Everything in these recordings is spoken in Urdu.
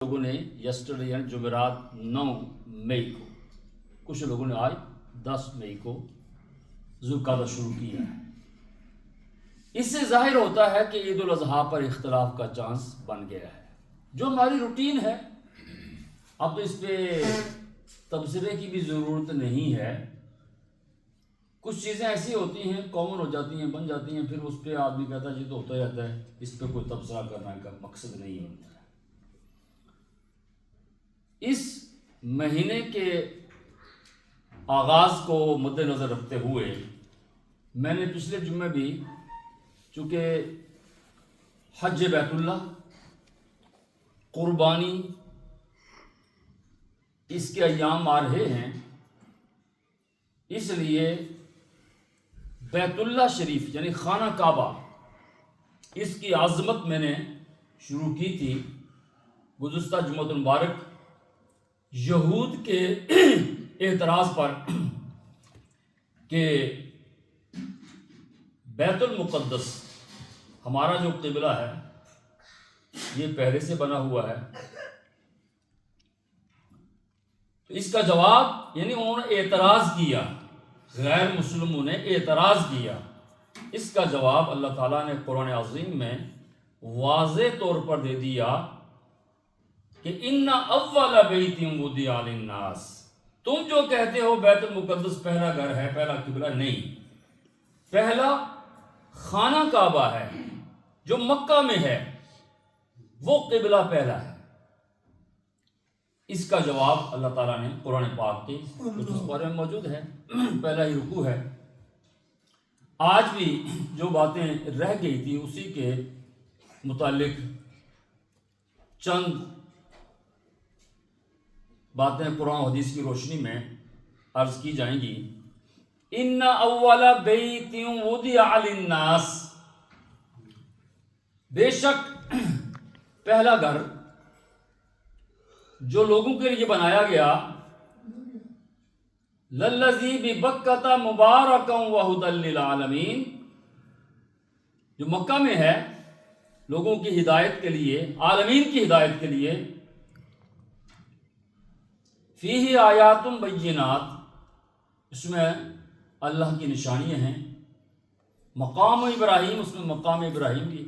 لوگوں نے یسٹرڈے یعنی جمعرات 9 مئی کو، کچھ لوگوں نے آج 10 مئی کو ذوالقعدہ شروع کیا ہے۔ اس سے ظاہر ہوتا ہے کہ عید الاضحیٰ پر اختلاف کا چانس بن گیا ہے، جو ہماری روٹین ہے۔ اب تو اس پہ تبصرے کی بھی ضرورت نہیں ہے۔ کچھ چیزیں ایسی ہوتی ہیں، کامن ہو جاتی ہیں، بن جاتی ہیں، پھر اس پہ آدمی کہتا ہے یہ تو ہوتا رہتا ہے، اس پہ کوئی تبصرہ کرنے کا مقصد نہیں ہوتا ہے۔ اس مہینے کے آغاز کو مد نظر رکھتے ہوئے میں نے پچھلے جمعے بھی، چونکہ حج بیت اللہ، قربانی اس کے ایام آ رہے ہیں، اس لیے بیت اللہ شریف یعنی خانہ کعبہ، اس کی عظمت میں نے شروع کی تھی گزشتہ جمعۃ المبارک یہود کے اعتراض پر کہ بیت المقدس ہمارا جو قبلہ ہے یہ پہلے سے بنا ہوا ہے۔ تو اس کا جواب، یعنی انہوں نے اعتراض کیا، غیر مسلموں نے اعتراض کیا، اس کا جواب اللہ تعالیٰ نے قرآن عظیم میں واضح طور پر دے دیا کہ ان اول بیت وضع للناس، تم جو کہتے ہو بیت المقدس پہلا گھر ہے، پہلا قبلہ، نہیں، پہلا خانہ کعبہ ہے جو مکہ میں ہے، وہ قبلہ پہلا ہے۔ اس کا جواب اللہ تعالیٰ نے قرآن پاک کے کچھ اس بارے میں موجود ہے، پہلا ہی رکوع ہے۔ آج بھی جو باتیں رہ گئی تھی اسی کے متعلق چند باتیں قرآن و حدیث کی روشنی میں عرض کی جائیں گی۔ ان اول بیت وضع للناس، بے شک پہلا گھر جو لوگوں کے لیے بنایا گیا، للذی ببکۃ مبارکا وہدی للعالمین، جو مکہ میں ہے لوگوں کی ہدایت کے لیے، عالمین کی ہدایت کے لیے، فیہ آیات بینات، اس میں اللہ کی نشانیاں ہیں، مقام ابراہیم، اس میں مقام ابراہیم کی،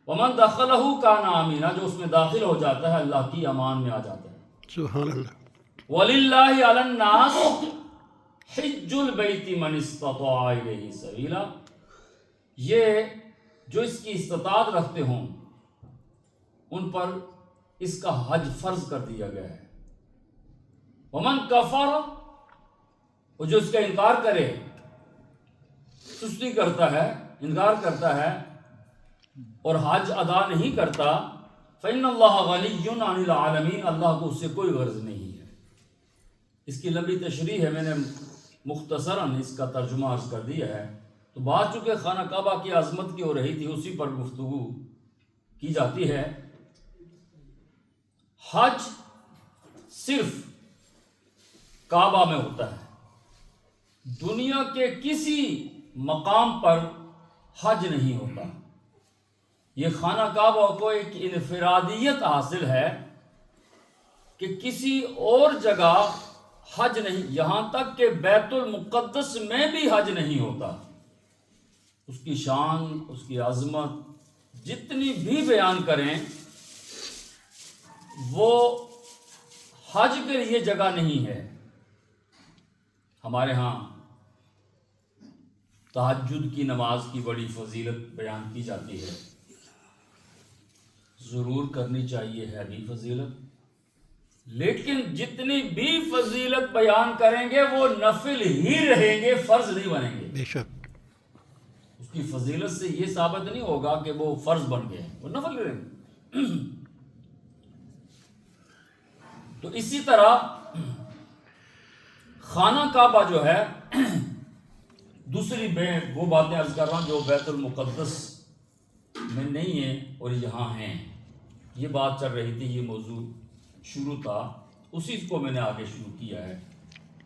ومن دخلہ کان آمینہ، جو اس میں داخل ہو جاتا ہے اللہ کی امان میں آ جاتا ہے۔ سبحان اللہ۔ وَلِلَّهِ عَلَى النَّاسِ حِجُّ الْبَيْتِ مَنِ اسْتَطَاعَ إِلَيْهِ سَبِيلًا، یہ جو اس کی استطاعت رکھتے ہوں ان پر اس کا حج فرض کر دیا گیا ہے۔ وَمَنْ كَفَرَ، وہ جو اس کا انکار کرے، سستی کرتا ہے، انکار کرتا ہے اور حج ادا نہیں کرتا، فَإِنَّ اللَّهَ غَنِيٌّ عَنِ الْعَالَمِينَ، اللہ کو اس سے کوئی غرض نہیں ہے۔ اس کی لمبی تشریح ہے، میں نے مختصراً اس کا ترجمہ عرض کر دیا ہے۔ تو بات چونکہ خانہ کعبہ کی عظمت کی ہو رہی تھی، اسی پر گفتگو کی جاتی ہے۔ حج صرف کعبہ میں ہوتا ہے، دنیا کے کسی مقام پر حج نہیں ہوتا۔ یہ خانہ کعبہ کو ایک انفرادیت حاصل ہے کہ کسی اور جگہ حج نہیں، یہاں تک کہ بیت المقدس میں بھی حج نہیں ہوتا۔ اس کی شان، اس کی عظمت جتنی بھی بیان کریں، وہ حج کے لیے جگہ نہیں ہے۔ ہمارے ہاں تہجد کی نماز کی بڑی فضیلت بیان کی جاتی ہے، ضرور کرنی چاہیے، ہے بھی فضیلت، لیکن جتنی بھی فضیلت بیان کریں گے وہ نفل ہی رہیں گے، فرض نہیں بنیں گے۔ بے شک۔ اس کی فضیلت سے یہ ثابت نہیں ہوگا کہ وہ فرض بن گئے، وہ نفل رہیں گے۔ تو اسی طرح خانہ کعبہ جو ہے، دوسری میں وہ باتیں عرض کر رہا ہوں جو بیت المقدس میں نہیں ہیں اور یہاں ہیں، یہ بات چل رہی تھی، یہ موضوع شروع تھا، اسی کو میں نے آگے شروع کیا ہے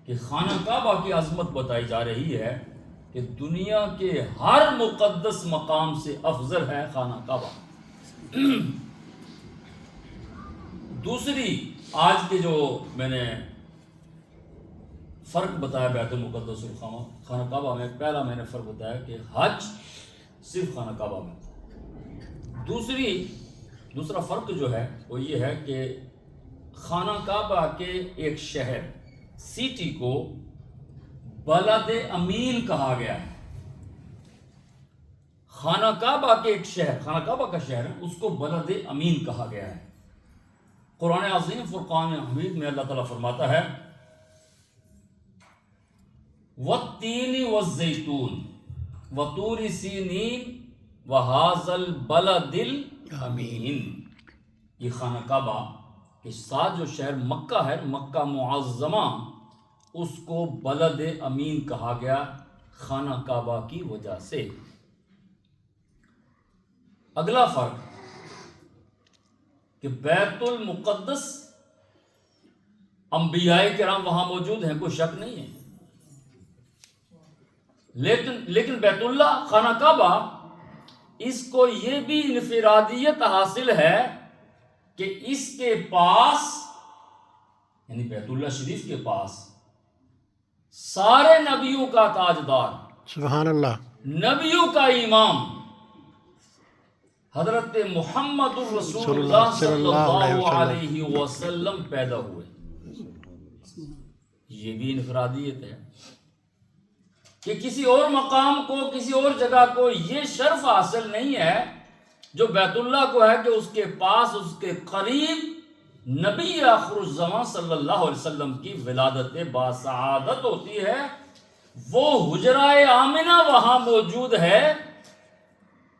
کہ خانہ کعبہ کی عظمت بتائی جا رہی ہے کہ دنیا کے ہر مقدس مقام سے افضل ہے خانہ کعبہ۔ دوسری آج کے جو میں نے فرق بتایا بیت المقدس اور خانہ کعبہ میں، پہلا میں نے فرق بتایا کہ حج صرف خانہ کعبہ میں. دوسرا فرق جو ہے وہ یہ ہے کہ خانہ کعبہ کے ایک شہر سٹی کو بلد امین کہا گیا ہے. خانہ کعبہ کے ایک شہر، خانہ کعبہ کا شہر ہے، اس کو بلد امین کہا گیا ہے. قرآن عظیم فرقان حمید میں اللہ تعالیٰ فرماتا ہے وَالتِّينِ وَالزَّيْتُونِ وَطُورِ سِينِينَ وَهَٰذَا الْبَلَدِ الْأَمِينِ. یہ خانہ کعبہ کے ساتھ جو شہر مکہ ہے، مکہ معظمہ، اس کو بلد امین کہا گیا خانہ کعبہ کی وجہ سے. اگلا فرق کہ بیت المقدس انبیاء کرام وہاں موجود ہیں، کوئی شک نہیں ہے، لیکن بیت اللہ خانہ کعبہ اس کو یہ بھی انفرادیت حاصل ہے کہ اس کے پاس، یعنی بیت اللہ شریف کے پاس، سارے نبیوں کا تاجدار، سبحان اللہ، نبیوں کا امام حضرت محمد الرسول اللہ صلی اللہ علیہ وسلم پیدا ہوئے. یہ بھی انفرادیت ہے کہ کسی اور مقام کو، کسی اور جگہ کو یہ شرف حاصل نہیں ہے جو بیت اللہ کو ہے کہ اس کے پاس، اس کے قریب نبی آخر الزمان صلی اللہ علیہ وسلم کی ولادت باسعادت ہوتی ہے. وہ حجرہ آمنہ وہاں موجود ہے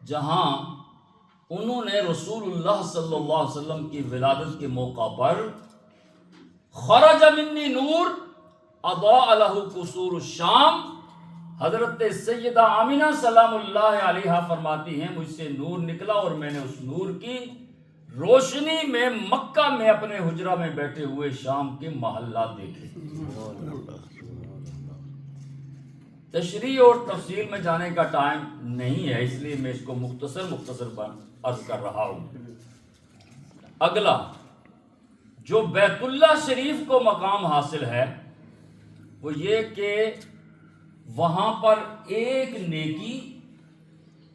جہاں انہوں نے رسول اللہ صلی اللہ علیہ وسلم کی ولادت کے موقع پر خرج منی نور اضاء لہ قصور الشام، حضرت سیدہ آمنہ سلام اللہ علیہا فرماتی ہیں مجھ سے نور نکلا اور میں نے اس نور کی روشنی میں مکہ میں اپنے حجرہ میں بیٹھے ہوئے شام کے محلات دیکھے. تشریح اور تفصیل میں جانے کا ٹائم نہیں ہے، اس لیے میں اس کو مختصر عرض کر رہا ہوں. اگلا جو بیت اللہ شریف کو مقام حاصل ہے وہ یہ کہ وہاں پر ایک نیکی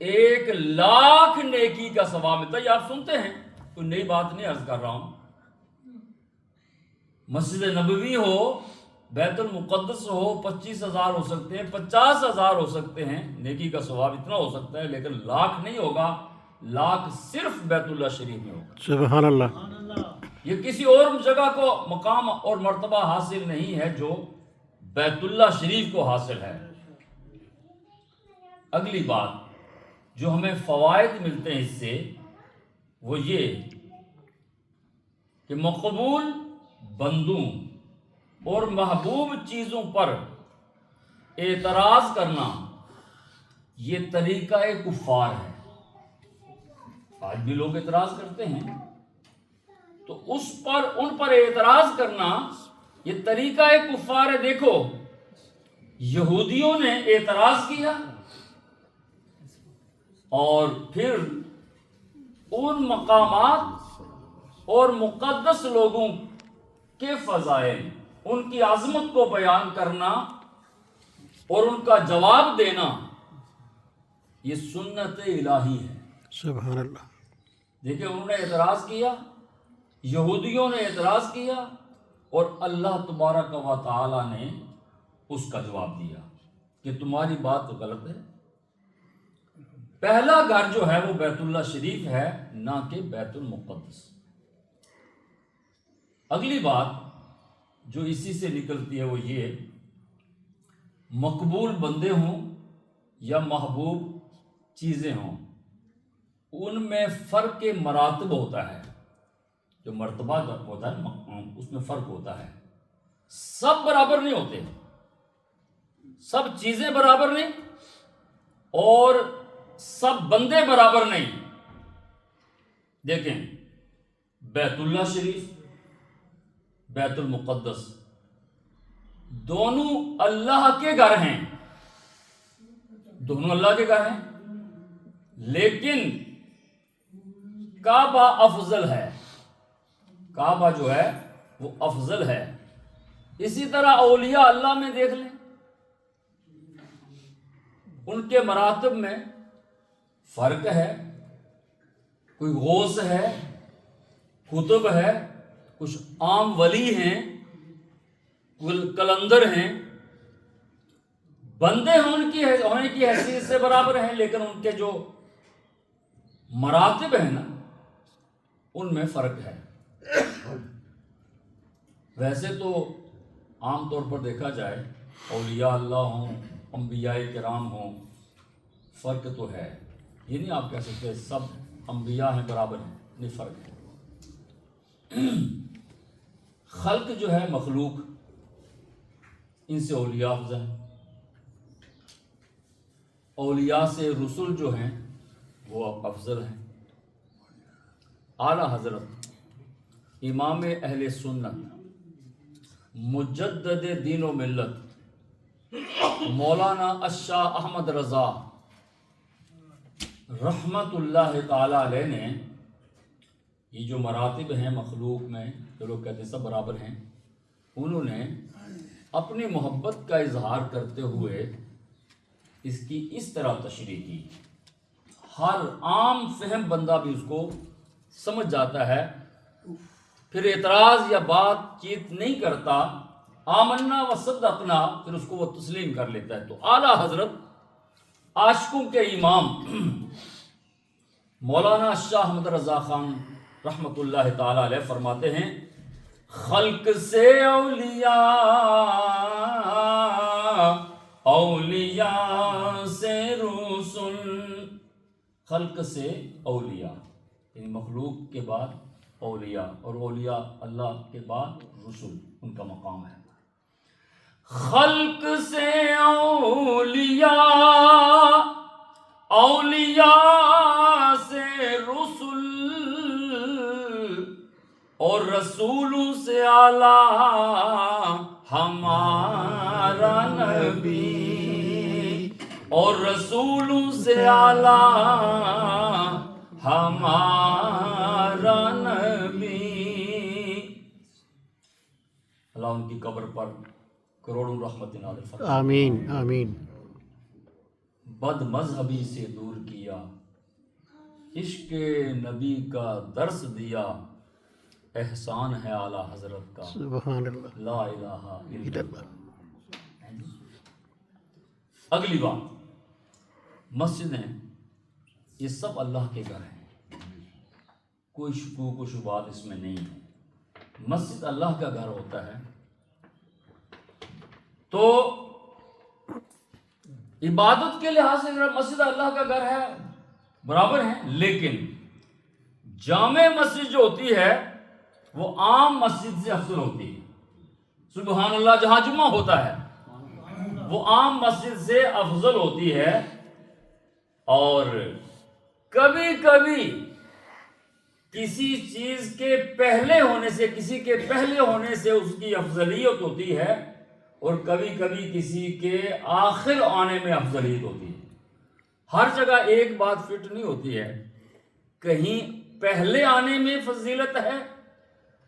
1,00,000 نیکی کا ثواب ملتا ہے. یہ آپ سنتے ہیں، کوئی نئی بات نہیں عرض کر رہا ہوں. مسجد نبوی ہو، بیت المقدس ہو، 25,000 ہو سکتے ہیں، 50,000 ہو سکتے ہیں، نیکی کا ثواب اتنا ہو سکتا ہے، لیکن 1,00,000 نہیں ہوگا. 1,00,000 صرف بیت اللہ شریف میں ہوگا. سبحان اللہ. یہ کسی اور جگہ کو مقام اور مرتبہ حاصل نہیں ہے جو بیت اللہ شریف کو حاصل ہے. اگلی بات جو ہمیں فوائد ملتے ہیں اس سے وہ یہ کہ مقبول بندوں اور محبوب چیزوں پر اعتراض کرنا یہ طریقہ کفار ہے. آج بھی لوگ اعتراض کرتے ہیں تو ان پر اعتراض کرنا یہ طریقہ کفار ہے. دیکھو یہودیوں نے اعتراض کیا اور پھر ان مقامات اور مقدس لوگوں کے فضائل، ان کی عظمت کو بیان کرنا اور ان کا جواب دینا یہ سنت الہی ہے. سبحان اللہ. دیکھیں انہوں نے اعتراض کیا، یہودیوں نے اعتراض کیا اور اللہ تبارک و تعالی نے اس کا جواب دیا کہ تمہاری بات تو غلط ہے. پہلا گھر جو ہے وہ بیت اللہ شریف ہے، نہ کہ بیت المقدس. اگلی بات جو اسی سے نکلتی ہے وہ یہ مقبول بندے ہوں یا محبوب چیزیں ہوں، ان میں فرق مراتب ہوتا ہے. جو مرتبہ ہوتا ہے اس میں فرق ہوتا ہے. سب برابر نہیں ہوتے، سب چیزیں برابر نہیں اور سب بندے برابر نہیں. دیکھیں بیت اللہ شریف، بیت المقدس دونوں اللہ کے گھر ہیں، دونوں اللہ کے گھر ہیں، لیکن کعبہ افضل ہے. کعبہ جو ہے وہ افضل ہے۔ اسی طرح اولیاء اللہ میں دیکھ لیں، ان کے مراتب میں فرق ہے، کوئی غوث ہے، قطب ہے، کچھ عام ولی ہیں، کلندر ہیں، بندے ہونے کی حیثیت سے برابر ہیں، لیکن ان کے جو مراتب ہیں نا ان میں فرق ہے۔ ویسے تو عام طور پر دیکھا جائے اولیاء اللہ ہوں، انبیاء کرام ہوں، فرق تو ہے، یہ نہیں آپ کہہ سکتے سب انبیاء ہیں برابر ہیں، نہیں، فرق ہے۔ خلق جو ہے مخلوق، ان سے اولیاء افضل ہیں، اولیاء سے رسل جو ہیں وہ افضل ہیں۔ اعلیٰ حضرت امام اہل سنت مجدد دین و ملت مولانا الشاہ احمد رضا رحمت اللہ تعالی علیہ نے یہ جو مراتب ہیں مخلوق میں، جو لوگ کہتے ہیں سب برابر ہیں، انہوں نے اپنی محبت کا اظہار کرتے ہوئے اس کی اس طرح تشریح کی، ہر عام فہم بندہ بھی اس کو سمجھ جاتا ہے، پھر اعتراض یا بات چیت نہیں کرتا، آمنا و صدقنا، پھر اس کو وہ تسلیم کر لیتا ہے۔ تو اعلیٰ حضرت عاشقوں کے امام مولانا شاہ احمد رضا خان رحمۃ اللہ تعالی علیہ فرماتے ہیں، خلق سے اولیاء، اولیاء سے رسل، خلق سے اولیاء یعنی مخلوق کے بعد اولیاء، اور اولیاء اللہ کے بعد رسل، ان کا مقام ہے۔ خلق سے اولیاء، اولیاء سے رسل، اور رسولوں سے اعلیٰ ہمارا نبی، اور رسولوں سے اعلیٰ ہمارا نبی۔ اللہ ان کی قبر پر کروڑوں رحمت نازل فرمائے۔ آمین آمین۔ بد مذہبی سے دور کیا، عشق نبی کا درس دیا، احسان ہے اعلیٰ حضرت کا، سبحان اللہ، لا الہ الا اللہ۔ اللہ۔ اگلی بات، مسجدیں یہ سب اللہ کے گھر ہیں، کوئی شکوک و شبہات اس میں نہیں ہے۔ مسجد اللہ کا گھر ہوتا ہے تو عبادت کے لحاظ سے مسجد اللہ کا گھر ہے، برابر ہیں، لیکن جامع مسجد جو ہوتی ہے وہ عام مسجد سے افضل ہوتی ہے۔ سبحان اللہ، جہاں جمعہ ہوتا ہے وہ عام مسجد سے افضل ہوتی ہے، اور کبھی کبھی کسی چیز کے پہلے ہونے سے، کسی کے پہلے ہونے سے اس کی افضلیت ہوتی ہے، اور کبھی کبھی کسی کے آخر آنے میں افضلیت ہوتی ہے۔ ہر جگہ ایک بات فٹ نہیں ہوتی ہے، کہیں پہلے آنے میں فضیلت ہے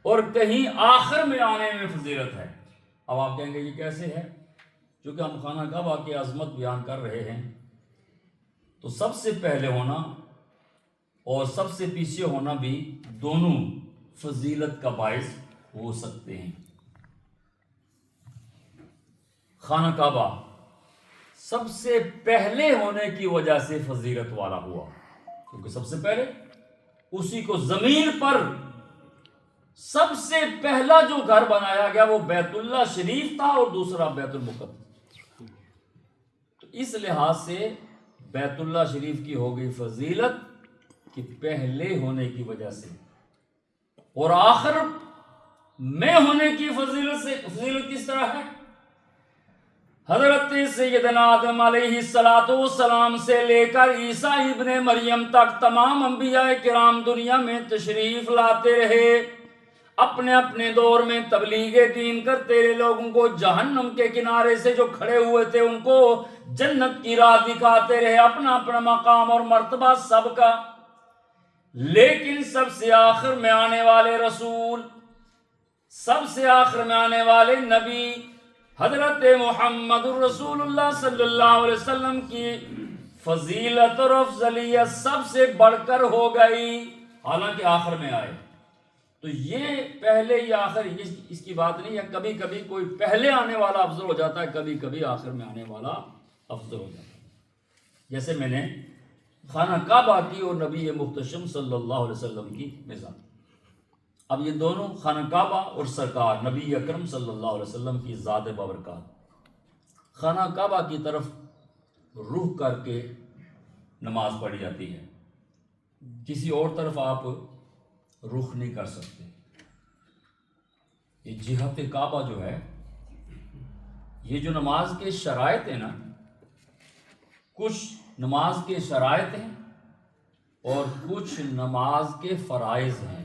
اور کہیں آخر میں آنے میں فضیلت ہے۔ اب آپ کہیں گے یہ کیسے ہے؟ چونکہ ہم خانہ کعبہ کی عظمت بیان کر رہے ہیں، تو سب سے پہلے ہونا اور سب سے پیچھے ہونا بھی دونوں فضیلت کا باعث ہو سکتے ہیں۔ خانہ کعبہ سب سے پہلے ہونے کی وجہ سے فضیلت والا ہوا، کیونکہ سب سے پہلے اسی کو زمین پر سب سے پہلا جو گھر بنایا گیا وہ بیت اللہ شریف تھا، اور دوسرا بیت المقدس۔ تو اس لحاظ سے بیت اللہ شریف کی ہو گئی فضیلت کہ پہلے ہونے کی وجہ سے، اور آخر میں ہونے کی فضیلت کس طرح ہے؟ حضرت سیدنا آدم علیہ السلام سے لے کر عیسیٰ ابن مریم تک تمام انبیاء کرام دنیا میں تشریف لاتے رہے، اپنے اپنے دور میں تبلیغ دین کرتے رہے، لوگوں کو جہنم کے کنارے سے جو کھڑے ہوئے تھے ان کو جنت کی راہ دکھاتے رہے، اپنا اپنا مقام اور مرتبہ سب کا، لیکن سب سے آخر میں آنے والے رسول سب سے آخر میں آنے والے نبی حضرت محمد الرسول اللہ صلی اللہ علیہ وسلم کی فضیلت اور افضلیت سب سے بڑھ کر ہو گئی، حالانکہ آخر میں آئے۔ تو یہ پہلے یا آخر اس کی بات نہیں ہے، کبھی کبھی کوئی پہلے آنے والا افضل ہو جاتا ہے، کبھی کبھی آخر میں آنے والا افضل ہو جاتا ہے۔ جیسے میں نے خانہ کعبہ کی اور نبی محتشم صلی اللہ علیہ وسلم کی مثال۔ اب یہ دونوں خانہ کعبہ اور سرکار نبی اکرم صلی اللہ علیہ وسلم کی ذات بابرکات، خانہ کعبہ کی طرف رخ کر کے نماز پڑھی جاتی ہے، کسی اور طرف آپ رخ نہیں کر سکتے۔ یہ جہت کعبہ جو ہے، یہ جو نماز کے شرائط ہیں نا، کچھ نماز کے شرائط ہیں اور کچھ نماز کے فرائض ہیں۔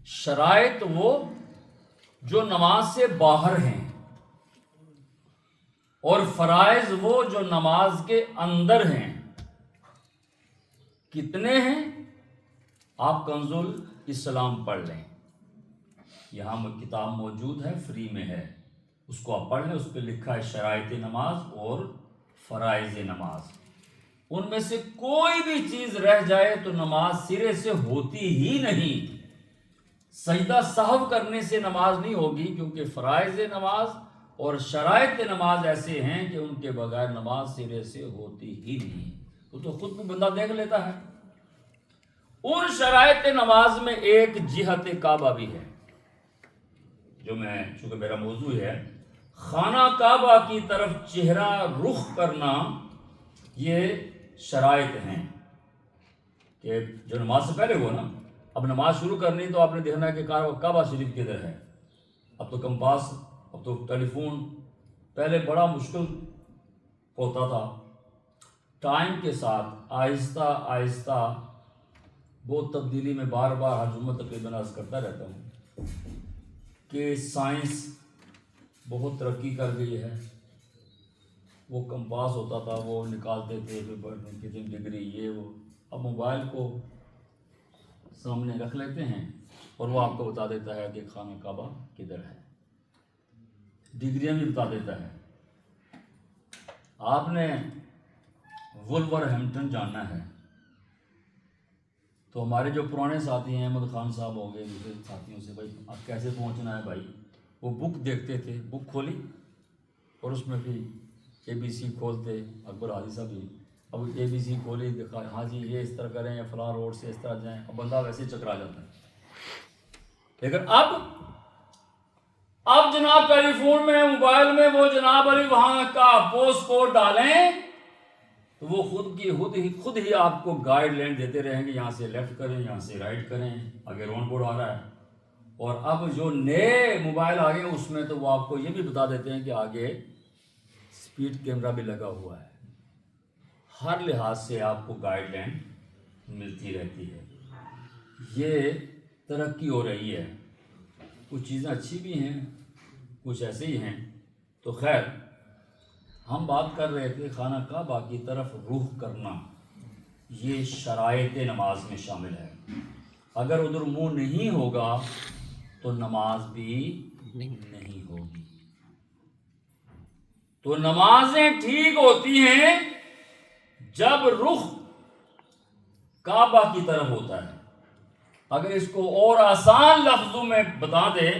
شرائط وہ جو نماز سے باہر ہیں، اور فرائض وہ جو نماز کے اندر ہیں۔ کتنے ہیں؟ آپ کنز الاسلام پڑھ لیں، یہاں کتاب موجود ہے، فری میں ہے، اس کو آپ پڑھ لیں، اس پہ لکھا ہے شرائط نماز اور فرائض نماز۔ ان میں سے کوئی بھی چیز رہ جائے تو نماز سرے سے ہوتی ہی نہیں۔ سجدہ سہو کرنے سے نماز نہیں ہوگی، کیونکہ فرائض نماز اور شرائط نماز ایسے ہیں کہ ان کے بغیر نماز سرے سے ہوتی ہی نہیں۔ وہ تو خود بھی بندہ دیکھ لیتا ہے۔ ان شرائط نماز میں ایک جہت کعبہ بھی ہے، جو میں چونکہ میرا موضوع ہے خانہ کعبہ کی طرف چہرہ رخ کرنا، یہ شرائط ہیں کہ جو نماز سے پہلے ہوا نا، اب نماز شروع کرنی تو آپ نے دیکھنا ہے کہ کعبہ شریف کدھر ہے۔ اب تو کمپاس، اب تو ٹیلی فون، پہلے بڑا مشکل ہوتا تھا۔ ٹائم کے ساتھ آہستہ آہستہ بہت تبدیلی میں بار بار ہر جمعہ تقریباً عرض کرتا رہتا ہوں کہ سائنس بہت ترقی کر گئی ہے۔ وہ کمپاس ہوتا تھا، وہ نکالتے تھے کتنی ڈگری، یہ وہ۔ اب موبائل کو سامنے رکھ لیتے ہیں اور وہ آپ کو بتا دیتا ہے کہ خانہ کعبہ کدھر ہے، ڈگریاں بھی بتا دیتا ہے۔ آپ نے وولورہمپٹن جاننا ہے تو ہمارے جو پرانے ساتھی ہیں، احمد خان صاحب ہو گئے، دوسرے ساتھیوں سے بھائی آپ کیسے پہنچنا ہے بھائی، وہ بک دیکھتے تھے، بک کھولی اور اس میں بھی ABC کھولتے، اکبر حاجی صاحب بھی، اب ABC کھولی، دیکھا ہاں جی یہ اس طرح کریں یا فلاں روڈ سے اس طرح جائیں، اب بندہ ویسے ہی چکرا جاتا ہے۔ لیکن اب جناب ٹیلی فون میں، موبائل میں وہ جناب علی وہاں کا پوسٹ کوڈ ڈالیں تو وہ خود ہی آپ کو گائیڈ لائن دیتے رہیں گے، یہاں سے لیفٹ کریں، یہاں سے رائٹ کریں، آگے رون بورڈ آ رہا ہے۔ اور اب جو نئے موبائل آ گئے اس میں تو وہ آپ کو یہ بھی بتا دیتے ہیں کہ آگے سپیڈ کیمرہ بھی لگا ہوا ہے۔ ہر لحاظ سے آپ کو گائیڈ لائن ملتی رہتی ہے۔ یہ ترقی ہو رہی ہے، کچھ چیزیں اچھی بھی ہیں، کچھ ایسے ہی ہیں۔ تو خیر، ہم بات کر رہے تھے خانہ کعبہ کی طرف رخ کرنا، یہ شرائط نماز میں شامل ہے۔ اگر ادھر منہ نہیں ہوگا تو نماز بھی نہیں ہوگی۔ تو نمازیں ٹھیک ہوتی ہیں جب رخ کعبہ کی طرف ہوتا ہے۔ اگر اس کو اور آسان لفظوں میں بتا دیں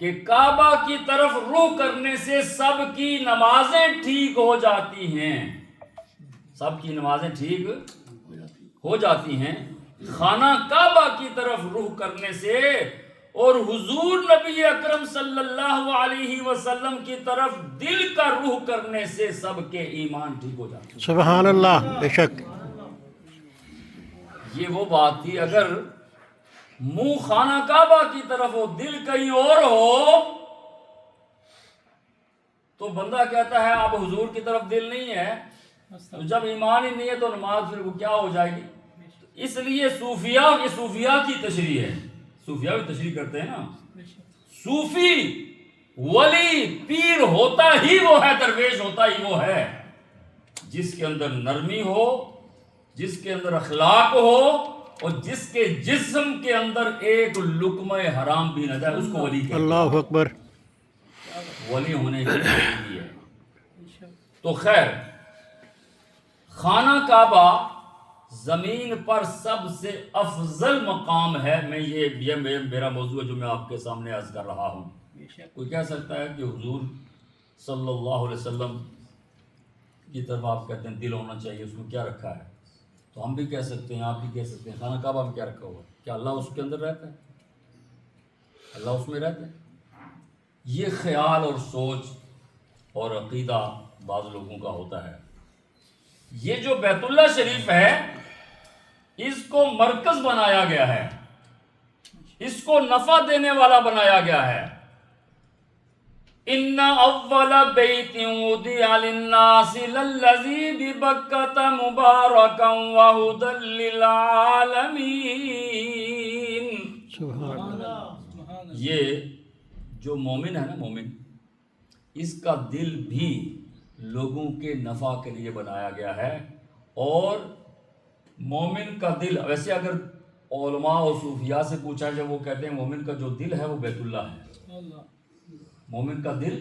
کہ کعبہ کی طرف رخ کرنے سے سب کی نمازیں ٹھیک ہو جاتی ہیں، سب کی نمازیں ٹھیک ہو جاتی ہیں خانہ کعبہ کی طرف رخ کرنے سے، اور حضور نبی اکرم صلی اللہ علیہ وسلم کی طرف دل کا رخ کرنے سے سب کے ایمان ٹھیک ہو جاتے ہیں۔ سبحان اللہ، بے شک۔ یہ وہ بات تھی، اگر منہ خانہ کعبہ کی طرف ہو، دل کہیں اور ہو، تو بندہ کہتا ہے اب حضور کی طرف دل نہیں ہے، تو جب ایمان ہی نہیں ہے تو نماز پھر وہ کیا ہو جائے گی؟ اس لیے صوفیاء کی تشریح ہے، صوفیاء بھی تشریح کرتے ہیں نا۔ صوفی ولی پیر ہوتا ہی وہ ہے، درویش ہوتا ہی وہ ہے جس کے اندر نرمی ہو، جس کے اندر اخلاق ہو، اور جس کے جسم کے اندر ایک لقمہ حرام بھی نہ جائے اس کو ولی کہتے ہیں۔ اللہ اکبر۔ ولی ہونے کی ولی ہے۔ تو خیر، خانہ کعبہ زمین پر سب سے افضل مقام ہے۔ میں یہ میرا موضوع ہے جو میں آپ کے سامنے عرض کر رہا ہوں۔ کوئی کہہ سکتا ہے کہ حضور صلی اللہ علیہ وسلم کی طرف آپ کہتے ہیں دل ہونا چاہیے، اس میں کیا رکھا ہے؟ تو ہم بھی کہہ سکتے ہیں، آپ بھی کہہ سکتے ہیں، خانہ کعبہ میں کیا رکھا ہوا ہے؟ کیا اللہ اس کے اندر رہتا ہے؟ اللہ اس میں رہتا ہے؟ یہ خیال اور سوچ اور عقیدہ بعض لوگوں کا ہوتا ہے۔ یہ جو بیت اللہ شریف ہے اس کو مرکز بنایا گیا ہے، اس کو نفع دینے والا بنایا گیا ہے۔ ان اول بیت وضع للناس للذی ببکۃ مبارکا وہدی للعالمین۔ سبحان اللہ۔ یہ جو مومن ہے نا، مومن، اس کا دل بھی لوگوں کے نفع کے لیے بنایا گیا ہے۔ اور مومن کا دل، ویسے اگر علماء اور صوفیاء سے پوچھا جائے وہ کہتے ہیں مومن کا جو دل ہے وہ بیت اللہ ہے۔ مومن کا دل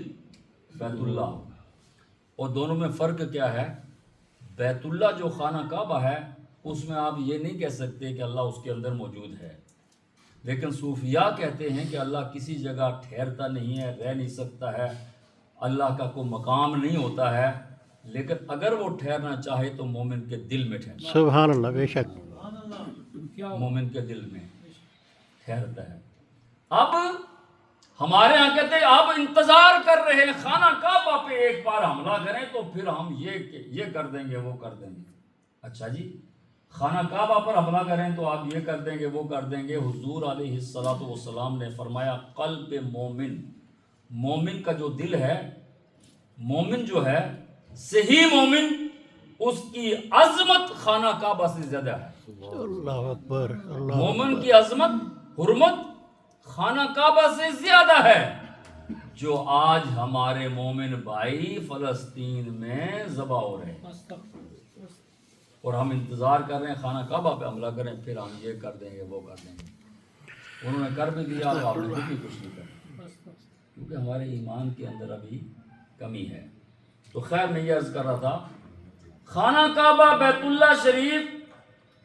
بیت اللہ، اور دونوں میں فرق کیا ہے؟ بیت اللہ جو خانہ کعبہ ہے اس میں آپ یہ نہیں کہہ سکتے کہ اللہ اس کے اندر موجود ہے، لیکن صوفیاء کہتے ہیں کہ اللہ کسی جگہ ٹھہرتا نہیں ہے، رہ نہیں سکتا ہے، اللہ کا کوئی مقام نہیں ہوتا ہے، لیکن اگر وہ ٹھہرنا چاہے تو مومن کے دل میں ٹھہرتا سبحان اللہ، بے شک۔ ہے، مومن کے دل میں ٹھہرتا ہے۔ اب ہمارے ہاں کہتے ہیں آپ انتظار کر رہے ہیں خانہ کعبہ پہ ایک بار حملہ کریں تو پھر ہم یہ کر دیں گے، وہ کر دیں گے۔ اچھا جی، خانہ کعبہ پر حملہ کریں تو آپ یہ کر دیں گے، وہ کر دیں گے۔ حضور علیہ الصلوۃ والسلام نے فرمایا قلب مومن، مومن کا جو دل ہے، مومن جو ہے صحیح مومن، اس کی عظمت خانہ کعبہ سے زیادہ ہے۔ اللہ اکبر، اللہ مومن اکبر۔ کی عظمت، حرمت خانہ کعبہ سے زیادہ ہے۔ جو آج ہمارے مومن بھائی فلسطین میں ذبح ہو رہے ہیں اور ہم انتظار کر رہے ہیں خانہ کعبہ پہ حملہ کریں، پھر ہم یہ کر دیں گے، وہ کر دیں گے۔ انہوں نے کر بھی دیا تو آپ نے بھی کچھ نہیں کرا، کیونکہ ہمارے ایمان کے اندر ابھی کمی ہے۔ تو خیر، میں یہ عرض کر رہا تھا، خانہ کعبہ بیت اللہ شریف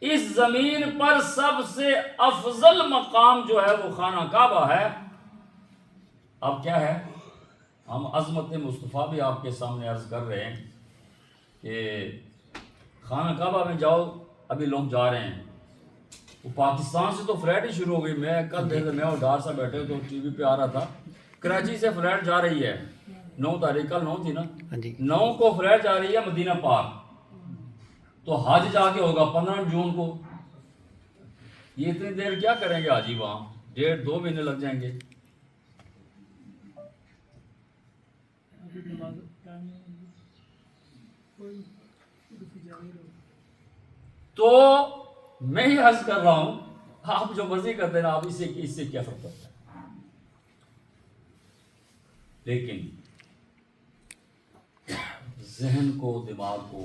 اس زمین پر سب سے افضل مقام جو ہے وہ خانہ کعبہ ہے۔ اب کیا ہے، ہم عظمت مصطفیٰ بھی آپ کے سامنے عرض کر رہے ہیں کہ خانہ کعبہ میں جاؤ، ابھی لوگ جا رہے ہیں، وہ پاکستان سے تو فلائٹ ہی شروع ہو گئی۔ میں کل دیکھ میں اور ڈار صاحب بیٹھے تو ٹی وی پہ آ رہا تھا، کراچی سے فلائٹ جا رہی ہے 9 تاریخ، کل 9 تھی نا، ہاں جی۔ 9 کو فلائٹ جا رہی ہے مدینہ پاک، تو حج جا کے ہوگا 15 جون کو۔ یہ اتنی دیر کیا کریں گے حاجی وہاں؟ 1.5-2 مہینے لگ جائیں گے۔ تو میں ہی عرض کر رہا ہوں، آپ جو مرضی کرتے ہیں آپ، اس سے کیا فرق پڑتا ہے؟ لیکن ذہن کو، دماغ کو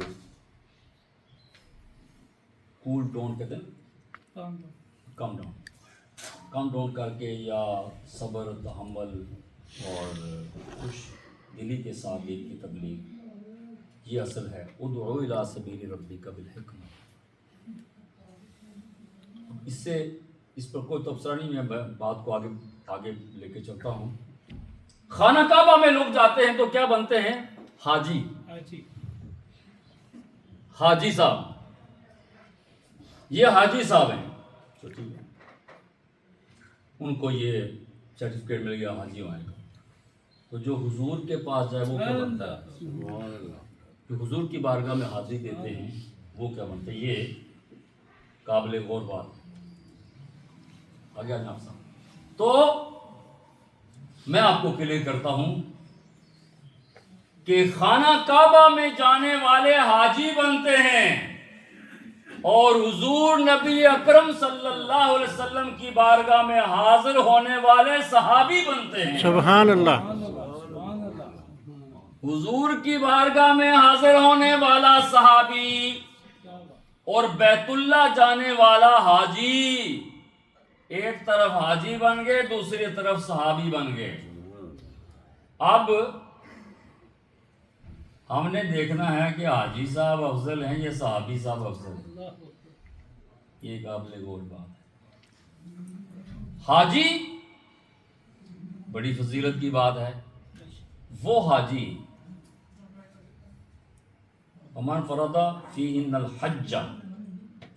کول ڈاؤن کہتے ہیں، کم ڈاؤن کر کے، یا صبر، تحمل اور خوش دلی کے ساتھ دین کی تبلیغ، یہ اصل ہے۔ ادعو الی سبیل ربک بالحکمہ۔ اس پر کوئی تبصرہ نہیں، میں بات کو آگے لے کے چلتا ہوں۔ خانہ کعبہ میں لوگ جاتے ہیں تو کیا بنتے ہیں؟ حاجی صاحب، یہ حاجی صاحب ہیں، تو ٹھیک ہے، ان کو یہ سرٹیفکیٹ مل گیا حاجی ہونے کا۔ تو جو حضور کے پاس جائے وہ کیا بنتا ہے؟ جو حضور کی بارگاہ میں حاضری دیتے ہیں وہ کیا بنتا ہے؟ یہ قابل غور بات آگے جناب صاحب۔ تو میں آپ کو کلیئر کرتا ہوں کہ خانہ کعبہ میں جانے والے حاجی بنتے ہیں اور حضور نبی اکرم صلی اللہ علیہ وسلم کی بارگاہ میں حاضر ہونے والے صحابی بنتے ہیں۔ سبحان اللہ۔ حضور کی بارگاہ میں حاضر ہونے والا صحابی اور بیت اللہ جانے والا حاجی، ایک طرف حاجی بن گئے، دوسری طرف صحابی بن گئے۔ اب ہم نے دیکھنا ہے کہ حاجی صاحب افضل ہیں یا صحابی صاحب افضل ہیں، یہ قابل غور بات ہے۔ حاجی بڑی فضیلت کی بات ہے، وہ حاجی ومن فرض فیہن الحج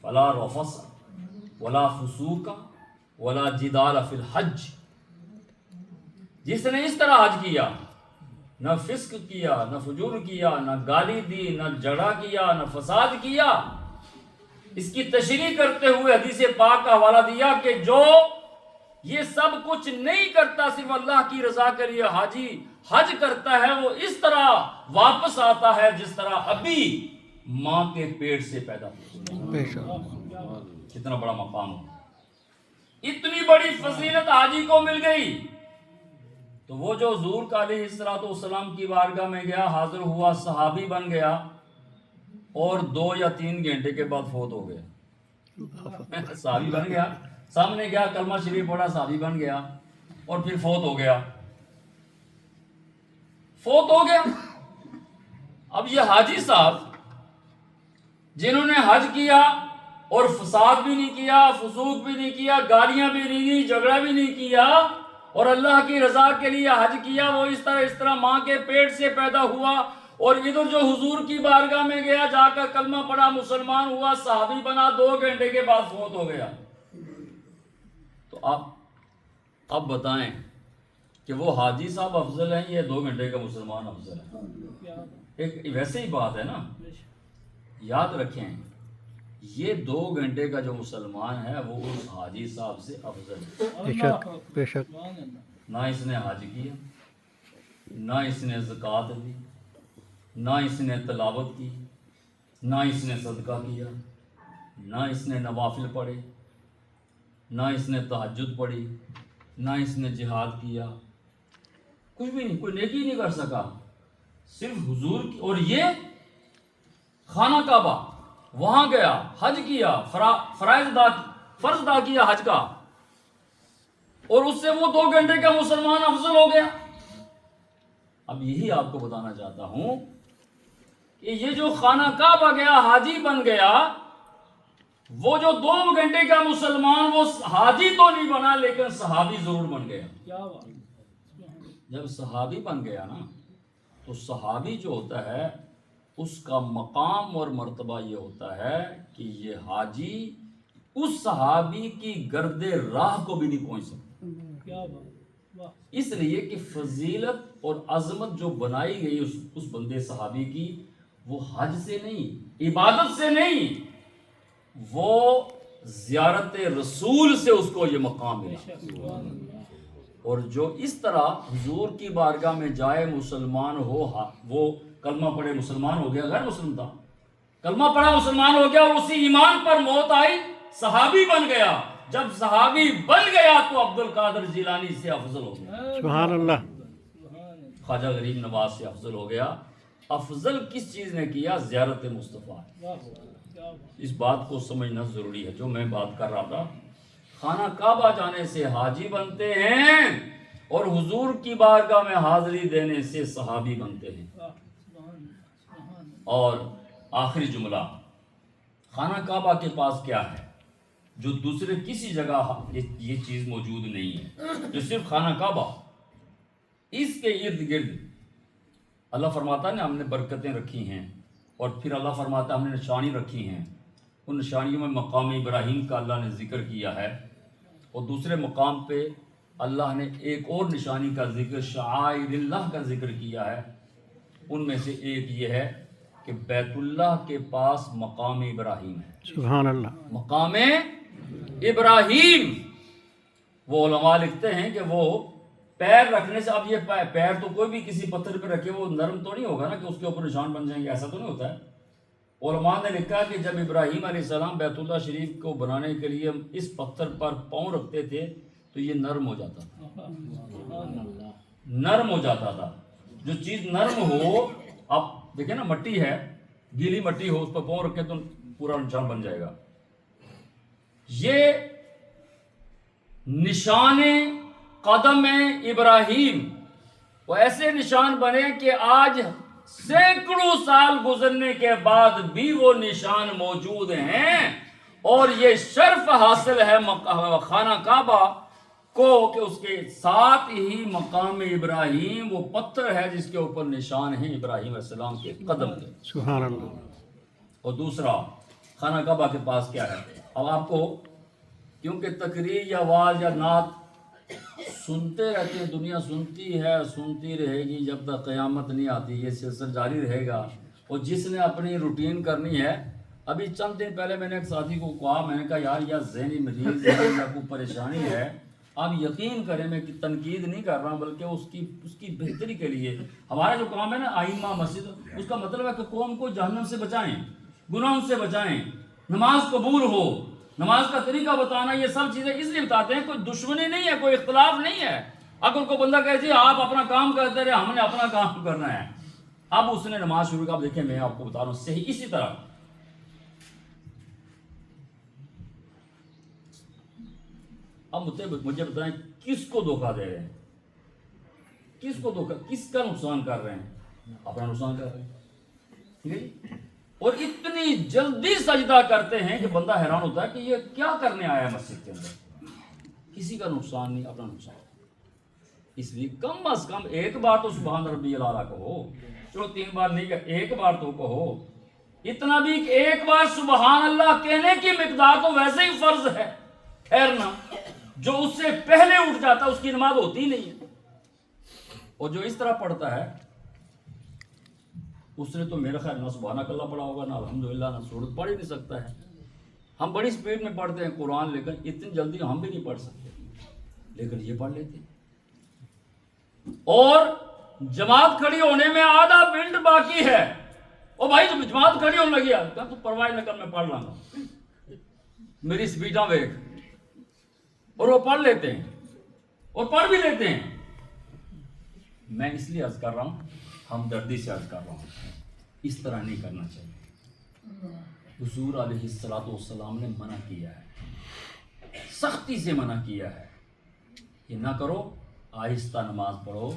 فلا رفث ولا فسوق ولا جدال فی الحج، جس نے اس طرح حج کیا، نہ فسق کیا، نہ فجور کیا، نہ گالی دی، نہ جھگڑا کیا، نہ فساد کیا۔ اس کی تشریح کرتے ہوئے حدیث پاک کا حوالہ دیا کہ جو یہ سب کچھ نہیں کرتا صرف اللہ کی رضا کے لیے حاجی حج کرتا ہے، وہ اس طرح واپس آتا ہے جس طرح ابھی ماں کے پیٹ سے پیدا ہوا۔ بے شک کتنا بڑا مقام ہو، اتنی بڑی فضیلت حاجی کو مل گئی۔ تو وہ جو حضور کا علیہ السلام کی بارگاہ میں گیا، حاضر ہوا، صحابی بن گیا، اور 2 یا 3 گھنٹے کے بعد فوت ہو گیا۔ صحابی بن گیا، سامنے گیا، کلمہ شریف پڑھا، صحابی بن گیا، اور پھر فوت ہو گیا۔ فوت ہو گیا۔ اب یہ حاجی صاحب جنہوں نے حج کیا اور فساد بھی نہیں کیا، فسوق بھی نہیں کیا، گالیاں بھی نہیں دی، جھگڑا بھی نہیں کیا، اور اللہ کی رضا کے لیے حج کیا، وہ اس طرح ماں کے پیٹ سے پیدا ہوا، اور ادھر جو حضور کی بارگاہ میں گیا، جا کر کلمہ پڑھا، مسلمان ہوا، صحابی بنا، 2 گھنٹے کے بعد فوت ہو گیا۔ تو اب بتائیں کہ وہ حاجی صاحب افضل ہیں یا 2 گھنٹے کا مسلمان افضل ہے؟ ایک ویسے ہی بات ہے نا۔ یاد رکھیں، یہ 2 گھنٹے کا جو مسلمان ہے وہ اس حاجی صاحب سے افضل ہے۔ بے شک بے شک نہ اس نے حج کیا، نہ اس نے زکوٰۃ دی، نہ اس نے تلاوت کی، نہ اس نے صدقہ کیا، نہ اس نے نوافل پڑھے، نہ اس نے تہجد پڑھی، نہ اس نے جہاد کیا، کچھ بھی نہیں، کوئی نیکی نہیں کر سکا، صرف حضور کی۔ اور یہ خانہ کعبہ، وہاں گیا، حج کیا، فرض ادا کیا حج کا، اور اس سے وہ 2 گھنٹے کا مسلمان افضل ہو گیا۔ اب یہی آپ کو بتانا چاہتا ہوں کہ یہ جو خانہ کعبہ گیا، حاجی بن گیا، وہ جو 2 گھنٹے کا مسلمان، وہ حاجی تو نہیں بنا لیکن صحابی ضرور بن گیا۔ جب صحابی بن گیا نا، تو صحابی جو ہوتا ہے اس کا مقام اور مرتبہ یہ ہوتا ہے کہ یہ حاجی اس صحابی کی گرد راہ کو بھی نہیں پہنچ سکتا، اس لیے کہ فضیلت اور عظمت جو بنائی گئی اس بندے صحابی کی، وہ حج سے نہیں، عبادت سے نہیں، وہ زیارت رسول سے اس کو یہ مقام ملا۔ اور جو اس طرح حضور کی بارگاہ میں جائے، مسلمان ہو، وہ کلمہ پڑھے مسلمان ہو گیا، غیر مسلم تھا، کلمہ پڑھا مسلمان ہو گیا، اور اسی ایمان پر موت آئی، صحابی بن گیا۔ جب صحابی بن گیا تو عبد القادر جیلانی سے افضل ہو گیا، سبحان اللہ، خواجہ غریب نواز سے افضل ہو گیا۔ افضل کس چیز نے کیا؟ زیارت مصطفیٰ۔ اس بات کو سمجھنا ضروری ہے جو میں بات کر رہا تھا۔ خانہ کعبہ جانے سے حاجی بنتے ہیں، اور حضور کی بارگاہ میں حاضری دینے سے صحابی بنتے ہیں۔ اور آخری جملہ، خانہ کعبہ کے پاس کیا ہے جو دوسرے کسی جگہ یہ چیز موجود نہیں ہے، جو صرف خانہ کعبہ، اس کے ارد گرد اللہ فرماتا ہے نا ہم نے برکتیں رکھی ہیں، اور پھر اللہ فرماتا ہے ہم نے نشانی رکھی ہیں۔ ان نشانیوں میں مقام ابراہیم کا اللہ نے ذکر کیا ہے، اور دوسرے مقام پہ اللہ نے ایک اور نشانی کا ذکر، شعائر اللہ کا ذکر کیا ہے۔ ان میں سے ایک یہ ہے کہ بیت اللہ کے پاس مقام ابراہیم ہے، سبحان اللہ، مقام ابراہیم۔ وہ علماء لکھتے ہیں کہ وہ پیر رکھنے سے، اب یہ پیر تو کوئی بھی کسی پتھر پہ رکھے وہ نرم تو نہیں ہوگا نا کہ اس کے اوپر نشان بن جائیں گے، ایسا تو نہیں ہوتا ہے۔ علماء نے لکھا کہ جب ابراہیم علیہ السلام بیت اللہ شریف کو بنانے کے لیے اس پتھر پر پاؤں رکھتے تھے تو یہ نرم ہو جاتا تھا، نرم ہو جاتا تھا۔ جو چیز نرم ہو، اب دیکھیں نا مٹی ہے، گیلی مٹی ہو، اس پر پاؤں رکھے تو پورا نشان بن جائے گا. یہ نشان قدم ابراہیم وہ ایسے نشان بنے کہ آج سینکڑوں سال گزرنے کے بعد بھی وہ نشان موجود ہیں. اور یہ شرف حاصل ہے خانہ کعبہ کو کہ اس کے ساتھ ہی مقام ابراہیم وہ پتھر ہے جس کے اوپر نشان ہیں ابراہیم علیہ السلام کے قدم کے. سبحان اللہ. اور دوسرا خانہ کعبہ کے پاس کیا ہے. اب آپ کو کیونکہ تقریر یا واز یا نعت سنتے رہتے ہیں, دنیا سنتی ہے, سنتی رہے گی جب تک قیامت نہیں آتی, یہ سلسلہ جاری رہے گا. اور جس نے اپنی روٹین کرنی ہے, ابھی چند دن پہلے میں نے ایک ساتھی کو کہا, میں نے کہا یار یا ذہنی مریض ہے یا کوئی پریشانی ہے, آپ یقین کریں میں تنقید نہیں کر رہا ہوں بلکہ اس کی بہتری کے لیے ہمارا جو کام ہے نا ائمہ مسجد, اس کا مطلب ہے کہ قوم کو جہنم سے بچائیں, گناہوں سے بچائیں, نماز قبول ہو, نماز کا طریقہ بتانا, یہ سب چیزیں اس لیے بتاتے ہیں. کوئی دشمنی نہیں ہے, کوئی اختلاف نہیں ہے. اگر کوئی بندہ کہے جی آپ اپنا کام کرتے رہے, ہم نے اپنا کام کرنا ہے. اب اس نے نماز شروع کیا, اب دیکھیں میں آپ کو بتا رہا ہوں صحیح اسی طرح اب مجھے بتائیں کس کو دھوکہ دے رہے ہیں, کس کو دھوکہ, کس کا نقصان کر رہے ہیں, اپنا نقصان کر رہے ہیں. ٹھیک ہے. اور اتنی جلدی سجدہ کرتے ہیں کہ بندہ حیران ہوتا ہے کہ یہ کیا کرنے آیا ہے مسجد کے اندر. کسی کا نقصان نہیں, اپنا نقصان. اس لیے کم از کم ایک بار تو سبحان ربی الاعلیٰ کہو, چلو 3 بار نہیں کہ ایک بار تو کہو. اتنا بھی کہ ایک بار سبحان اللہ کہنے کی مقدار تو ویسے ہی فرض ہے ٹھہرنا. جو اس سے پہلے اٹھ جاتا ہے اس کی نماز ہوتی نہیں ہے. اور جو اس طرح پڑھتا ہے اس نے تو میرا خیال نہ سبحانک اللہ پڑھا ہوگا, نہ الحمدللہ, نہ سورت پڑھ ہی نہیں سکتا ہے. ہم بڑی سپیڈ میں پڑھتے ہیں قرآن, لیکن اتنی جلدی ہم بھی نہیں پڑھ سکتے, لیکن یہ پڑھ لیتے ہیں. اور جماعت کھڑی ہونے میں آدھا منٹ باقی ہے, او بھائی جب جماعت کھڑی ہونے لگی ہے تو پرواہ نہ کر, میں پڑھ لوں گا, میری سپیڈاں ویک. اور وہ پڑھ لیتے ہیں اور پڑھ بھی لیتے ہیں. میں اس لیے عرض کر رہا ہوں, ہمدردی سے عرض کر رہا ہوں, اس طرح نہیں کرنا چاہیے. حضور علیہ الصلوۃ والسلام نے منع کیا ہے, سختی سے منع کیا ہے کہ نہ کرو, آہستہ نماز پڑھو.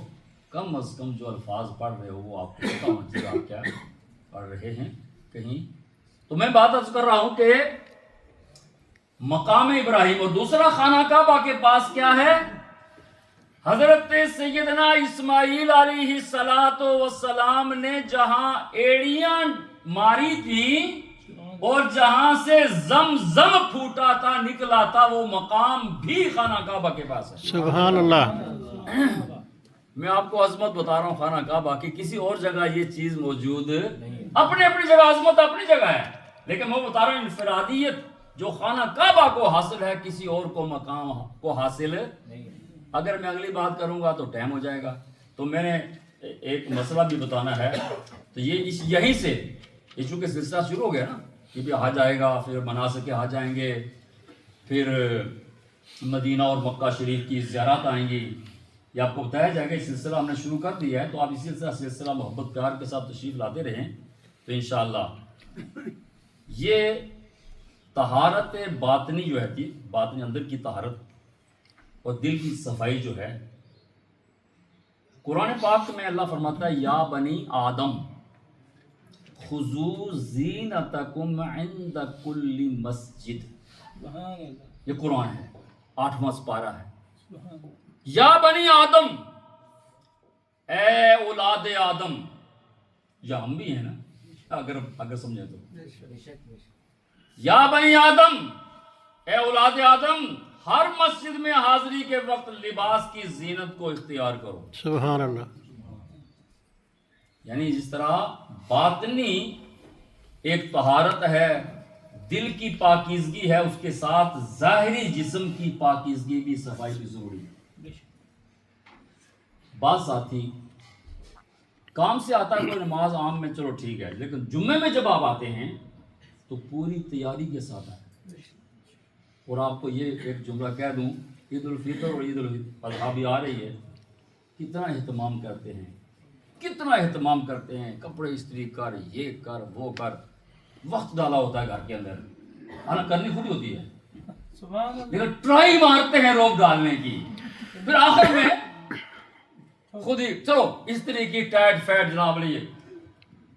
کم از کم جو الفاظ پڑھ رہے ہو وہ آپ کو پتہ ہونا چاہیے آپ کیا پڑھ رہے ہیں کہیں. تو میں بات عرض کر رہا ہوں کہ مقام ابراہیم اور دوسرا خانہ کعبہ کے پاس کیا ہے, حضرت سیدنا اسماعیل علیہ السلام نے جہاں ایڑیاں ماری تھی اور جہاں سے زمزم پھوٹا تھا, نکلا تھا, وہ مقام بھی خانہ کعبہ کے پاس ہے. سبحان اللہ. میں آپ کو عظمت بتا رہا ہوں خانہ کعبہ کی, کسی اور جگہ یہ چیز موجود اپنی اپنی جگہ, عظمت اپنی جگہ ہے, لیکن میں بتا رہا ہوں انفرادیت جو خانہ کعبہ کو حاصل ہے کسی اور کو مقام کو حاصل نہیں. اگر میں اگلی بات کروں گا تو ٹائم ہو جائے گا. تو میں نے ایک مسئلہ بھی بتانا ہے, تو یہ یہیں سے یہ چونکہ سلسلہ شروع ہو گیا نا, یہ بھی حج آئے گا, پھر مناسک حج آئیں گے, پھر مدینہ اور مکہ شریف کی زیارات آئیں گی, یہ آپ کو بتایا جائے گا. یہ سلسلہ ہم نے شروع کر دیا ہے, تو آپ اسی سلسلہ محبت پیار کے ساتھ تشریف لاتے رہیں. تو انشاءاللہ یہ طہارت باطنی جو ہے, باطنی اندر کی طہارت اور دل کی صفائی جو ہے, قرآن پاک میں اللہ فرماتا ہے یا بنی آدم خذوا زینتکم عند کل مسجد. یہ قرآن ہے, 8واں سپارہ ہے. یا بنی آدم, اے اولاد آدم, یا ہم بھی ہیں نا اگر سمجھے تو, یا بنی آدم, اے اولاد آدم, ہر مسجد میں حاضری کے وقت لباس کی زینت کو اختیار کرو. سبحان اللہ. یعنی جس طرح باطنی ایک طہارت ہے, دل کی پاکیزگی ہے, اس کے ساتھ ظاہری جسم کی پاکیزگی بھی, صفائی بھی ضروری ہے. بعض ساتھی کام سے آتا ہے کوئی نماز عام میں چلو ٹھیک ہے, لیکن جمعے میں جب آپ آتے ہیں تو پوری تیاری کے ساتھ آئے. اور آپ کو یہ ایک جملہ کہہ دوں, عید الفطر اور عید الاضحیٰ بھی آ رہی ہے, کتنا اہتمام کرتے ہیں, کتنا اہتمام کرتے ہیں, کپڑے استری کر, یہ کر, وہ کر. وقت ڈالا ہوتا ہے گھر کے اندر، حالانکہ کرنی خود ہوتی ہے، سبحان اللہ. لیکن ٹرائی مارتے ہیں روب ڈالنے کی، پھر آخر میں خود ہی چلو اس طرح کی ٹائٹ فیٹ جناب لیے.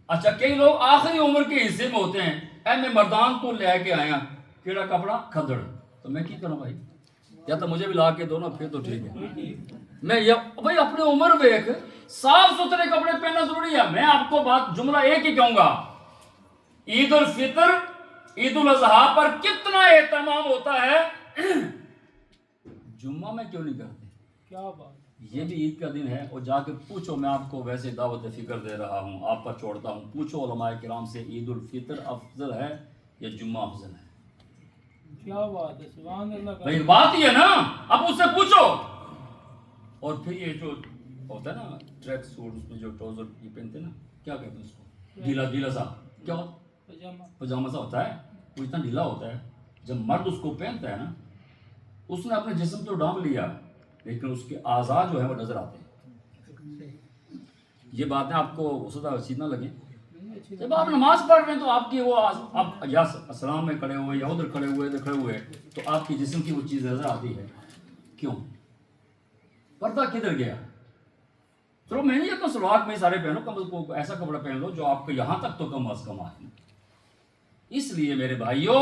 اچھا کئی لوگ آخری عمر کے حصے میں ہوتے ہیں، اے میں مردان تو لے کے آیا کیڑا کپڑا کھدڑ، تو میں کی کروں بھائی، یا تو مجھے بھی لا کے دو نا، پھر تو ٹھیک ہے. میں بھائی اپنی عمر دیکھ، صاف ستھرے کپڑے پہننا ضروری ہے. میں آپ کو بات جملہ ایک ہی کہوں گا، عید الفطر عید الاضحیٰ پر کتنا اہتمام ہوتا ہے، جمعہ میں کیوں نہیں کرتے؟ کیا بات. یہ بھی عید کا دن ہے، اور جا کے پوچھو، میں آپ کو ویسے دعوت فکر دے رہا ہوں، آپ پر چھوڑتا ہوں، پوچھو علماء کرام سے عید الفطر افضل ہے یا جمعہ افضل ہے. کیا بات ہے. سبحان اللہ. بھائی بات ہی ہے نا، اب اس سے پوچھو. اور پھر یہ جو ہوتا ہے نا ٹریک سوٹ، اس میں جو ٹراؤزر یہ پہنتے ہیں نا، کیا کہتے ہیں اس کو، ڈھیلا سا، کیا ہوتا ہے؟ پاجامہ. پاجامہ سا ہوتا ہے، وہ اتنا ڈھیلا ہوتا ہے. جب مرد اس کو پہنتا ہے نا، اس نے اپنے جسم تو ڈھانپ لیا، لیکن اس کے اعضاء جو ہیں وہ نظر آتے ہیں. یہ باتیں آپ کو سیدھ نہ لگیں. جب آپ نماز پڑھ رہے ہیں تو آپ کی وہ آپ یا اسلام میں کھڑے ہوئے یا ادھر کھڑے ہوئے ادھر کھڑے ہوئے، تو آپ کی جسم کی وہ چیز نظر آتی ہے. کیوں؟ پردہ کدھر گیا؟ چلو میں نہیں کہتا سلوار میں سارے پہنو، کم از کم ایسا کپڑا پہن لو جو آپ کو یہاں تک تو کم از کم آئے. اس لیے میرے بھائیوں،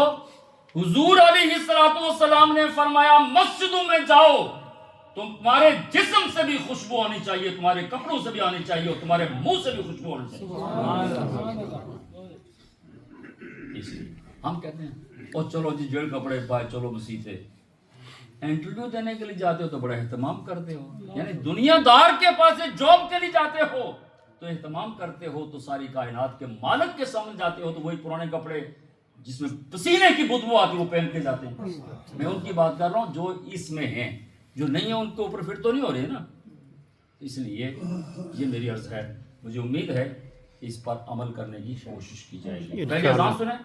حضور علیہ السلام نے فرمایا مسجدوں میں جاؤ، تمہارے جسم سے بھی خوشبو آنی چاہیے، تمہارے کپڑوں سے بھی آنی چاہیے، اور تمہارے منہ سے بھی خوشبو آنی چاہیے. سبحان اللہ. اس لیے ہم کہتے ہیں اور چلو جی جیل کپڑے پائے چلو مسیحے، انٹرویو دینے کے لیے جاتے ہو تو بڑا اہتمام کرتے ہو، یعنی دنیا دار کے پاس جاب کے لیے جاتے ہو تو اہتمام کرتے ہو، تو ساری کائنات کے مالک کے سامنے جاتے ہو تو وہی پرانے کپڑے جس میں پسینے کی بدبو آتی ہے وہ پہن کے جاتے ہیں. میں ان کی بات کر رہا ہوں جو اس میں ہیں، جو نہیں ہے ان کے اوپر پھر تو نہیں ہو رہے نا. اس لیے یہ میری عرض ہے، مجھے امید ہے اس پر عمل کرنے کی کوشش کی جائے گی. پہلے اذان سنیں.